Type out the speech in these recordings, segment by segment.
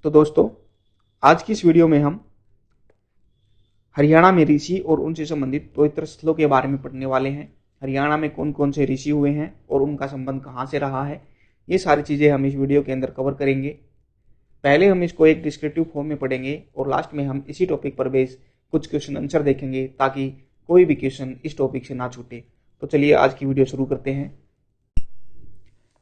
तो दोस्तों, आज की इस वीडियो में हम हरियाणा में ऋषि और उनसे संबंधित पवित्र स्थलों के बारे में पढ़ने वाले हैं। हरियाणा में कौन कौन से ऋषि हुए हैं और उनका संबंध कहाँ से रहा है, ये सारी चीज़ें हम इस वीडियो के अंदर कवर करेंगे। पहले हम इसको एक डिस्क्रिप्टिव फॉर्म में पढ़ेंगे और लास्ट में हम इसी टॉपिक पर बेस कुछ क्वेश्चन आंसर देखेंगे ताकि कोई भी क्वेश्चन इस टॉपिक से ना छूटे। तो चलिए आज की वीडियो शुरू करते हैं।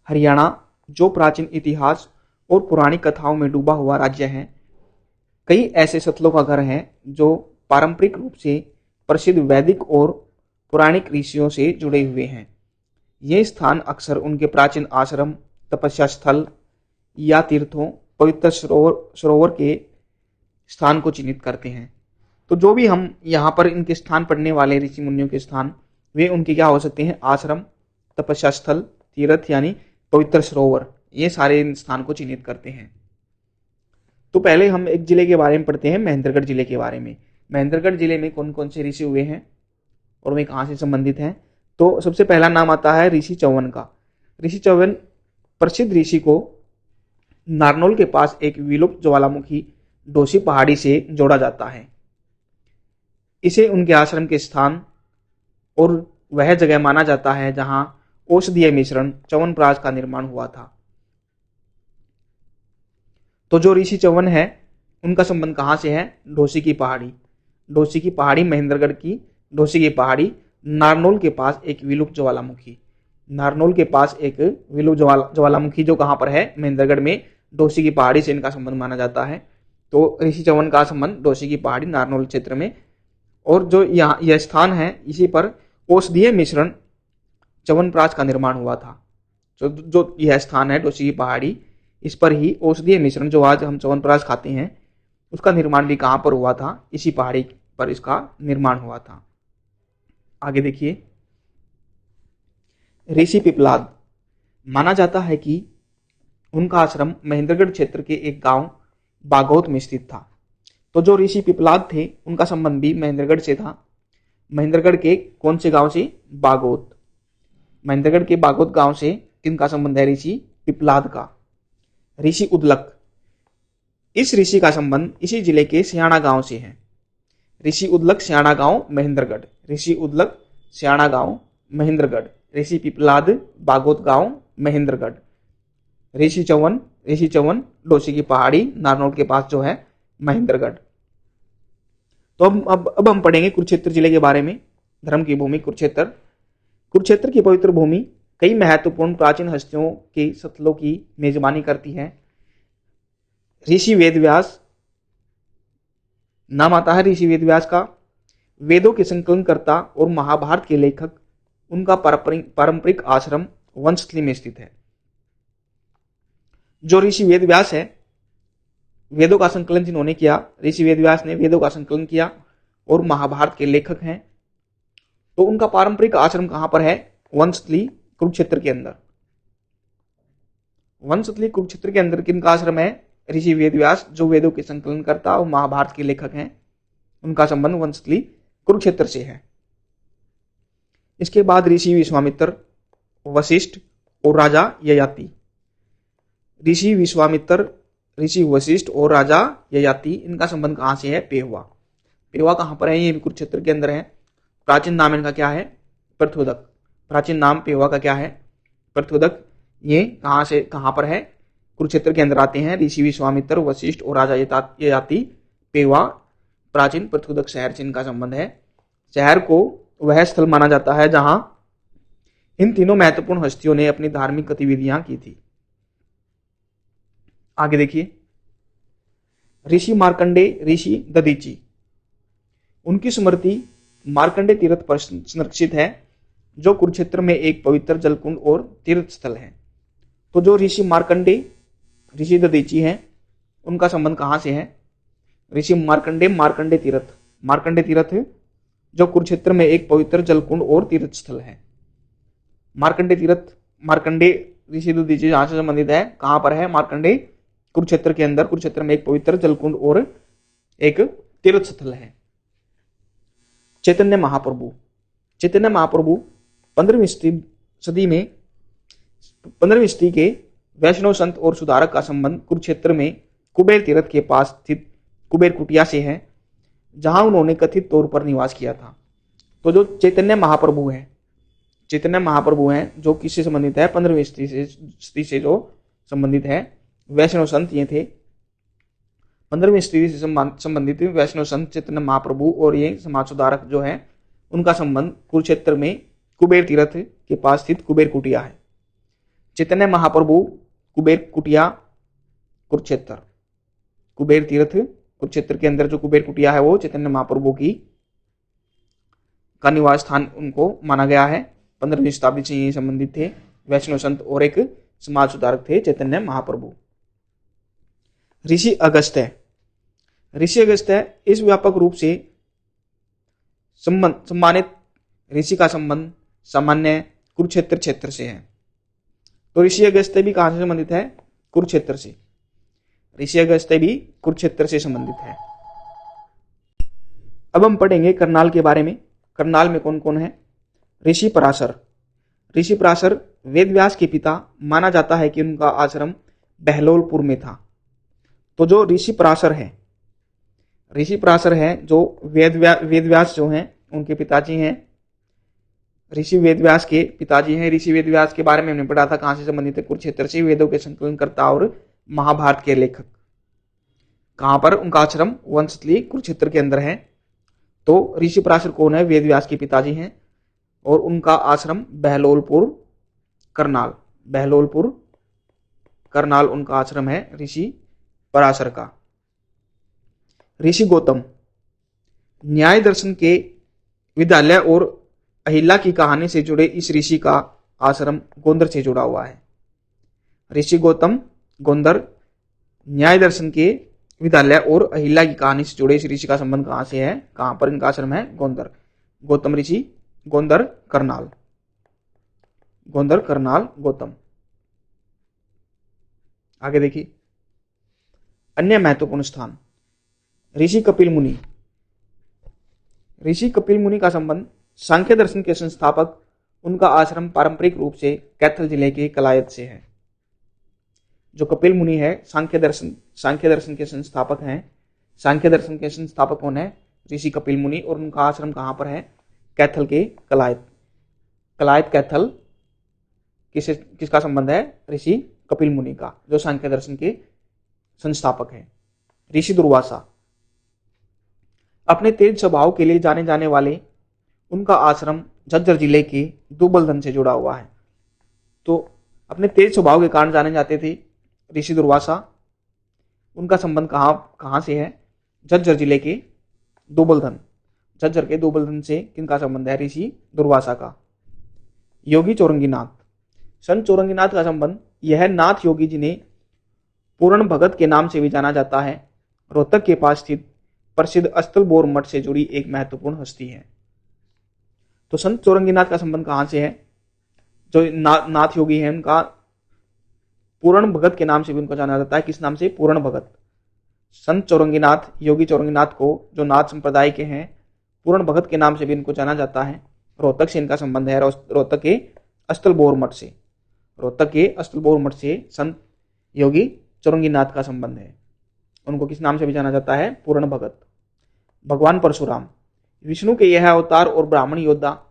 हरियाणा जो प्राचीन इतिहास और पुरानी कथाओं में डूबा हुआ राज्य है। कई ऐसे स्थलों का घर है जो पारंपरिक रूप से प्रसिद्ध वैदिक और पौराणिक ऋषियों से जुड़े हुए हैं। ये स्थान अक्सर उनके प्राचीन आश्रम, तपस्या स्थल या तीर्थों, पवित्र सरोवर के स्थान को चिन्हित करते हैं। तो जो भी हम यहाँ पर इनके स्थान पढ़ने वाले ऋषि मुनियों के स्थान, वे उनके क्या हो सकते हैं? आश्रम, तपस्या स्थल, तीर्थ यानी पवित्र सरोवर, ये सारे इन स्थान को चिन्हित करते हैं। तो पहले हम एक जिले के बारे में पढ़ते हैं, महेंद्रगढ़ जिले के बारे में। महेंद्रगढ़ जिले में कौन कौन से ऋषि हुए हैं और वे कहाँ से संबंधित हैं? तो सबसे पहला नाम आता है ऋषि च्यवन का। ऋषि च्यवन प्रसिद्ध ऋषि को नारनौल के पास एक विलुप्त ज्वालामुखी डोसी पहाड़ी से जोड़ा जाता है। इसे उनके आश्रम के स्थान और वह जगह माना जाता है जहां औषधीय मिश्रण च्यवनप्राश का निर्माण हुआ था। तो जो ऋषि च्यवन है उनका संबंध कहां से है? डोसी की पहाड़ी। डोसी की पहाड़ी, महेंद्रगढ़ की डोसी की पहाड़ी, नारनौल के पास एक विलुप्त ज्वालामुखी। नारनौल के पास एक विलुप्त ज्वालामुखी जो कहां पर है? महेंद्रगढ़ में। डोसी की पहाड़ी से इनका संबंध माना जाता है। तो ऋषि च्यवन का संबंध डोसी की पहाड़ी, नारनौल क्षेत्र में। और जो यहाँ यह स्थान है, इसी पर औषधीय मिश्रण च्यवनप्राश का निर्माण हुआ था। जो यह स्थान है डोसी की पहाड़ी, इस पर ही औषधीय मिश्रण जो आज हम च्यवनप्राश खाते हैं, उसका निर्माण भी कहां पर हुआ था? इसी पहाड़ी पर इसका निर्माण हुआ था। आगे देखिए, ऋषि पिपलाद। माना जाता है कि उनका आश्रम महेंद्रगढ़ क्षेत्र के एक गांव बागोत में स्थित था। तो जो ऋषि पिपलाद थे उनका संबंध भी महेंद्रगढ़ से था। महेंद्रगढ़ के कौन से गांव से? बागोत। महेंद्रगढ़ के बागोत गांव से किनका संबंध है? ऋषि पिपलाद का। ऋषि उद्लक, इस ऋषि का संबंध इसी जिले के सियाणा गांव से है। ऋषि उद्लक सियाणा गांव, महेंद्रगढ़। ऋषि उद्लक सियाणा गांव, महेंद्रगढ़। ऋषि पिपलाद बागोत गांव, महेंद्रगढ़। ऋषि च्यवन डोसी की पहाड़ी, नारनौल के पास जो है महेंद्रगढ़। तो अब हम पढ़ेंगे कुरुक्षेत्र जिले के बारे में। धर्म की भूमि कुरुक्षेत्र। कुरुक्षेत्र की पवित्र भूमि कई महत्वपूर्ण प्राचीन हस्तियों के स्थलों की मेजबानी करती है। ऋषि वेदव्यास नाम आता है ऋषि वेदव्यास का। वेदों के संकलनकर्ता और महाभारत के लेखक। उनका पारंपरिक आश्रम वंशस्थली में स्थित है। जो ऋषि वेदव्यास है, वेदों का संकलन जिन्होंने किया, ऋषि वेदव्यास ने वेदों का संकलन किया और महाभारत के लेखक हैं। तो उनका पारंपरिक आश्रम कहां पर है? वंशस्थली कुरुक्षेत्र के अंदर। वंशस्थली कुरुक्षेत्र के अंदर किनका आश्रम है? ऋषि वेदव्यास, जो वेदों के संकलनकर्ता और महाभारत के लेखक हैं। उनका संबंध वंशस्थली कुरुक्षेत्र से है। इसके बाद ऋषि विश्वामित्र, वशिष्ठ और राजा ययाति। ऋषि विश्वामित्र, ऋषि वशिष्ठ और राजा ययाति, इनका संबंध कहां से है? पेहवा। पेहवा कहां पर है? ये भी कुरुक्षेत्र के अंदर है। प्राचीन नाम इनका क्या है? प्रथोदक। प्राचीन नाम पेहवा का क्या है? प्रथोदक। ये कहां से कहां पर है? कुरुक्षेत्र के अंदर आते हैं। ऋषि विश्वामित्र, वशिष्ठ और राजा ययाति, पेहवा प्राचीन प्रथोदक शहर से इनका संबंध है। शहर को वह स्थल माना जाता है जहां इन तीनों महत्वपूर्ण हस्तियों ने अपनी धार्मिक गतिविधियां की थी। आगे देखिए, ऋषि मार्कंडे, ऋषि दधीची। उनकी स्मृति मार्कंडे तीर्थ पर संरक्षित है, जो कुरुक्षेत्र में एक पवित्र जलकुंड और तीर्थ स्थल है। तो जो ऋषि मार्कंडे, ऋषि दधीची हैं, उनका संबंध कहां से है? ऋषि मार्कंडे, मार्कंडे तीर्थ। मार्कंडे तीर्थ जो कुरुक्षेत्र में एक पवित्र जलकुंड और तीर्थ स्थल है। मार्कंडे तीर्थ, मार्कंडे ऋषि दधीची जहां से संबंधित है, कहां पर है? मार्कंडे कुरुक्षेत्र के अंदर। कुरुक्षेत्र में एक पवित्र जलकुंड और एक तीर्थ स्थल है। चैतन्य महाप्रभु। चैतन्य महाप्रभु 15वीं सदी के वैष्णव संत और सुधारक का संबंध कुरुक्षेत्र में कुबेर तीर्थ के पास स्थित कुबेर कुटिया से है, जहां उन्होंने कथित तौर पर निवास किया था। तो जो चैतन्य महाप्रभु हैं जो किससे संबंधित है, 15वीं सदी से जो संबंधित है वैष्णव संत ये थे। 15वीं सदी से संबंधित वैष्णव संत चैतन्य महाप्रभु और ये समाज सुधारक जो है उनका संबंध कुरुक्षेत्र में कुबेर तीर्थ के पास स्थित कुबेर कुटिया है। चैतन्य महाप्रभु कुबेर कुटिया कुरुक्षेत्र, कुबेर तीर्थ कुरुक्षेत्र के अंदर जो कुबेर कुटिया है वो चैतन्य महाप्रभु का निवास स्थान उनको माना गया है। 15वीं शताब्दी से ये संबंधित थे वैष्णव संत और एक समाज सुधारक थे चैतन्य महाप्रभु। ऋषि अगस्त्य इस व्यापक रूप से सम्मानित ऋषि का संबंध सामान्य कुरुक्षेत्र क्षेत्र से है। तो ऋषि अगस्त्य भी कहां से संबंधित है, कुरुक्षेत्र से। ऋषि अगस्त्य भी कुरुक्षेत्र से संबंधित है। अब हम पढ़ेंगे करनाल के बारे में। करनाल में कौन कौन है, ऋषि पराशर वेदव्यास के पिता माना जाता है कि उनका आश्रम बहलोलपुर में था। तो जो ऋषि पराशर है जो वेदव्यास जो हैं उनके पिताजी हैं, ऋषि वेदव्यास के पिताजी हैं। ऋषि वेदव्यास के बारे में हमने पढ़ा था, कहां से संबंधित है, कुरुक्षेत्र से। वेदों के संकलनकर्ता और महाभारत के लेखक। कहां पर उनका आश्रम, वंशस्थली कुरुक्षेत्र के अंदर है। तो ऋषि पराशर कौन है, वेदव्यास के पिताजी हैं और उनका आश्रम बहलोलपुर करनाल उनका आश्रम है ऋषि पराशर का। ऋषि गौतम न्याय दर्शन के विद्यालय और अहिल्या की कहानी से जुड़े इस ऋषि का आश्रम गोंदर से जुड़ा हुआ है। ऋषि गौतम गोंदर, न्याय दर्शन के विद्यालय और अहिल्या की कहानी से जुड़े इस ऋषि का संबंध कहां से है, कहां पर इनका आश्रम है, गोंदर। गौतम ऋषि, गोंदर करनाल, गौतम। आगे देखिए अन्य महत्वपूर्ण स्थान। ऋषि कपिल मुनि का संबंध सांख्य दर्शन के संस्थापक, उनका आश्रम पारंपरिक रूप से कैथल जिले के कलायत से है। जो कपिल मुनि है सांख्य दर्शन के संस्थापक हैं। सांख्य दर्शन के संस्थापक कौन है, ऋषि कपिल मुनि, और उनका आश्रम कहां पर है, कैथल के कलायत कैथल। किसका संबंध है, ऋषि कपिल मुनि का, जो सांख्य दर्शन के संस्थापक हैं। ऋषि दुर्वासा अपने तेज स्वभाव के लिए जाने जाने वाले, उनका आश्रम झज्जर जिले के दुबलधन से जुड़ा हुआ है। तो अपने तेज स्वभाव के कारण जाने जाते थे ऋषि दुर्वासा। उनका संबंध कहां से है, झज्जर जिले के दुबलधन। झज्जर के दुबलधन से किनका संबंध है, ऋषि दुर्वासा का। योगी चौरंगीनाथ, संत चौरंगीनाथ का संबंध, यह नाथ योगी जिन्हें पूर्ण भगत के नाम से भी जाना जाता है, रोहतक के पास स्थित प्रसिद्ध अस्तलबोर मठ से जुड़ी एक महत्वपूर्ण हस्ती है। तो संत चौरंगीनाथ का संबंध कहां से है, जो नाथ योगी है उनका पूर्ण भगत के नाम से भी उनको जाना जाता है। किस नाम से, पूर्ण भगत। संत चौरंगीनाथ, योगी चौरंगीनाथ को, जो नाथ संप्रदाय के हैं, पूर्ण भगत के नाम से भी इनको जाना जाता है। रोहतक से इनका संबंध है, रोहतक के अस्तलबोर मठ से संत योगी चौरंगीनाथ का संबंध है। उनको किस नाम से भी जाना जाता है, पूर्ण भगत। भगवान परशुराम विष्णु के यह अवतार और ब्राह्मण योद्धा,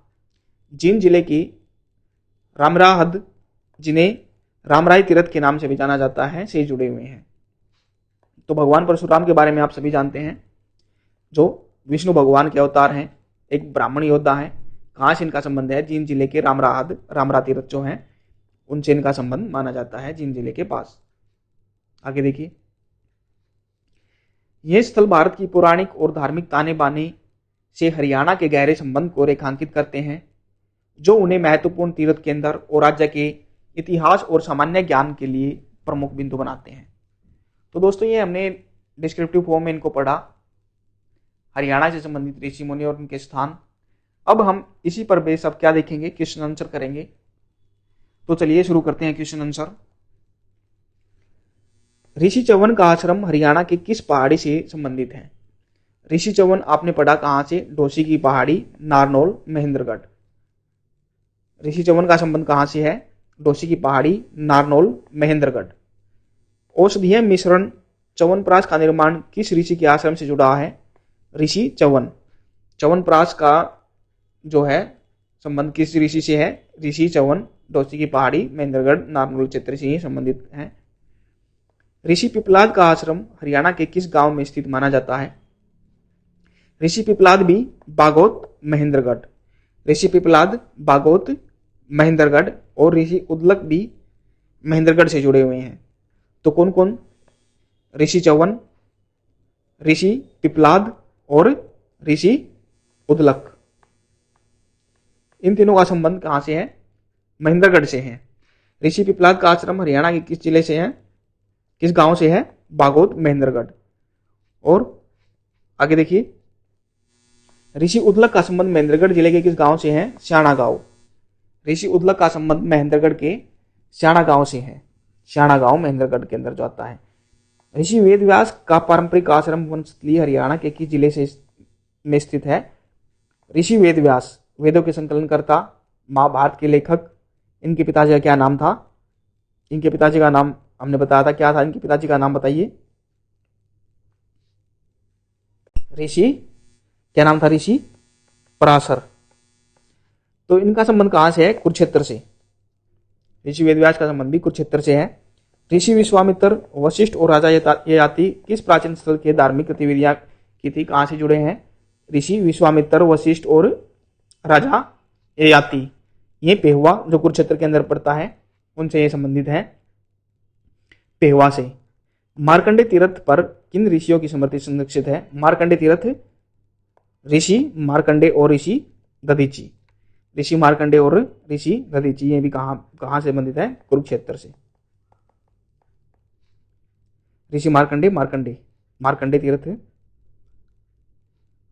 जींद जिले की रामराहद, जिन्हें रामराय तीर्थ के नाम से भी जाना जाता है, से जुड़े हुए हैं। तो भगवान परशुराम के बारे में आप सभी जानते हैं, जो विष्णु भगवान के अवतार हैं, एक ब्राह्मण योद्धा है। कहां से इनका संबंध है, जींद जिले के रामरा तीर्थ जो हैं उनसे इनका संबंध माना जाता है, जींद जिले के पास। आगे देखिए, यह स्थल भारत की पौराणिक और धार्मिक ताने बाने से हरियाणा के गहरे संबंध को रेखांकित करते हैं, जो उन्हें महत्वपूर्ण तीर्थ केंद्र और राज्य के इतिहास और सामान्य ज्ञान के लिए प्रमुख बिंदु बनाते हैं। तो दोस्तों ये हमने डिस्क्रिप्टिव फॉर्म में इनको पढ़ा, हरियाणा से संबंधित ऋषि मुनि और उनके स्थान। अब हम इसी पर बेस अब क्या देखेंगे, क्वेश्चन आंसर करेंगे। तो चलिए शुरू करते हैं क्वेश्चन आंसर। ऋषि च्यवन का आश्रम हरियाणा के किस पहाड़ी से संबंधित है। ऋषि च्यवन आपने पढ़ा कहां से, डोसी की पहाड़ी, नारनौल, महेंद्रगढ़। ऋषि च्यवन का संबंध कहां से है, डोसी की पहाड़ी, नारनौल, महेंद्रगढ़। औषधीय मिश्रण च्यवनप्राश का निर्माण किस ऋषि के आश्रम से जुड़ा है? ऋषि च्यवन। च्यवनप्राश का जो है संबंध किस ऋषि से है? ऋषि च्यवन, डोसी की पहाड़ी, महेंद्रगढ़, नारनौल क्षेत्र से ही संबंधित है। ऋषि पिपलाद का आश्रम हरियाणा के किस गांव में स्थित माना जाता है? ऋषि पिपलाद भी बागोत, महेंद्रगढ़। ऋषि पिपलाद, बागोत, महेंद्रगढ़ और ऋषि उदलक भी महेंद्रगढ़ से जुड़े हुए हैं। तो कौन कौन? ऋषि च्यवन, ऋषि पिपलाद और ऋषि उदलक। इन तीनों का संबंध कहां से है? महेंद्रगढ़ से है। ऋषि पिपलाद का आश्रम हरियाणा के किस जिले से है? किस गांव से है? बागोत, महेंद्रगढ़। और आगे देखिए, ऋषि उदलक का संबंध महेंद्रगढ़ जिले के किस गांव से है? स्याणा गांव। ऋषि उदलक का संबंध महेंद्रगढ़ के स्याणा गांव से है। स्याणा गांव महेंद्रगढ़ के अंदर जो आता है। ऋषि वेदव्यास का पारंपरिक आश्रम वनस्थली हरियाणा के किस जिले से में स्थित है? ऋषि वेदव्यास, वेदों के संकलनकर्ता, महाभारत के लेखक। इनके पिताजी का क्या नाम था? इनके पिताजी का नाम हमने बताया था, क्या था इनके पिताजी का नाम बताइए? ऋषि, क्या नाम था? ऋषि पराशर। तो इनका संबंध कहां से है? कुरुक्षेत्र से। ऋषि वेदव्यास का संबंध भी कुरुक्षेत्र से है। ऋषि विश्वामित्र, वशिष्ठ और राजा ययाति किस प्राचीन स्थल के धार्मिक गतिविधियां की थी? कहां से जुड़े हैं? ऋषि विश्वामित्र, वशिष्ठ और राजा ययाति, ये पेहुआ जो कुरुक्षेत्र के अंदर पड़ता है उनसे ये संबंधित है, पेहुआ से। मार्कंडे तीर्थ पर किन ऋषियों की स्मृति संरक्षित है? मार्कंडे तीर्थ, ऋषि मार्कंडे और ऋषि दधीची। ऋषि मार्कंडे और ऋषि दधीची, ये भी कहां से संबंधित है? कुरुक्षेत्र से। ऋषि मार्कंडे, मार्कंडे तीर्थ।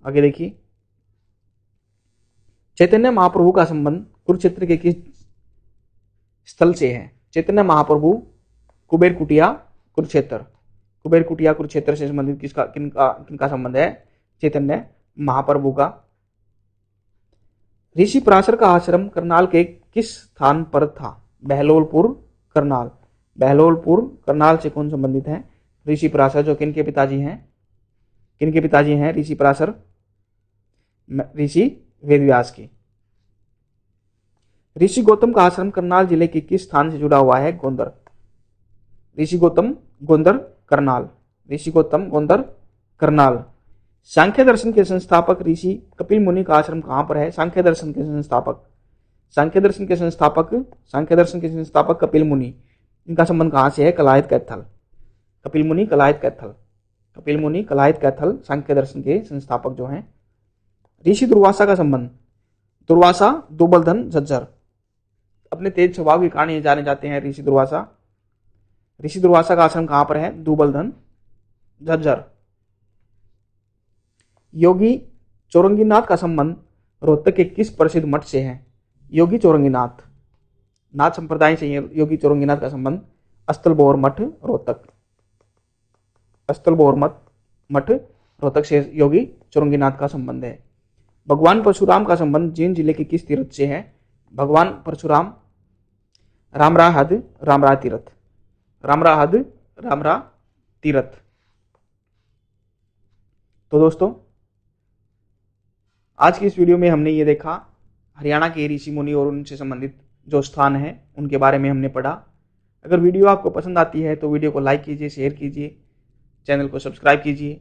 आगे देखिए, चैतन्य महाप्रभु का संबंध कुरुक्षेत्र के किस स्थल से है? चैतन्य महाप्रभु, कुबेर कुटिया, कुरुक्षेत्र। कुबेर कुटिया कुरुक्षेत्र से संबंधित किनका संबंध है? चैतन्य महाप्रभु का। ऋषि पराशर का आश्रम करनाल के किस स्थान पर था? बहलोलपुर, करनाल। बहलोलपुर, करनाल से कौन संबंधित है? ऋषि पराशर, जो किनके पिताजी हैं? किनके पिताजी हैं ऋषि पराशर? ऋषि वेदव्यास की। ऋषि गौतम का आश्रम करनाल जिले के किस स्थान से जुड़ा हुआ है? गोंदर। ऋषि गौतम, गोंदर, करनाल। ऋषि गौतम, गोंदर, करनाल। सांख्य दर्शन के संस्थापक ऋषि कपिल मुनि का आश्रम कहां पर है? सांख्य दर्शन के संस्थापक कपिल मुनि, इनका संबंध कहां से है? कलायत कैथल। कपिल मुनि, कलायत कैथल, सांख्य दर्शन के संस्थापक जो हैं। ऋषि दुर्वासा का संबंध, दुर्वासा, दोबलधन, झज्जर। अपने तेज स्वभाव के कारण ये जाने जाते हैं ऋषि दुर्वासा। ऋषि दुर्वासा का आश्रम कहां पर है? दोबलधन, झज्जर। योगी चौरंगीनाथ का संबंध रोहतक के किस प्रसिद्ध मठ से है? योगी चौरंगीनाथ, नाथ संप्रदाय से योगी चौरंगीनाथ का संबंध अस्तलबोर मठ, रोहतक। अस्तलबोर मठ, रोहतक से योगी चौरंगीनाथ का संबंध है। भगवान परशुराम का संबंध जींद जिले के किस तीर्थ से है? भगवान परशुराम, रामराहद, रामरा तीर्थ। रामराहद, रामरा तीर्थ। तो दोस्तों, आज की इस वीडियो में हमने ये देखा, हरियाणा के ऋषि मुनि और उनसे संबंधित जो स्थान है उनके बारे में हमने पढ़ा। अगर वीडियो आपको पसंद आती है तो वीडियो को लाइक कीजिए, शेयर कीजिए, चैनल को सब्सक्राइब कीजिए।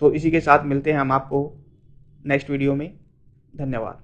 तो इसी के साथ मिलते हैं हम आपको नेक्स्ट वीडियो में। धन्यवाद।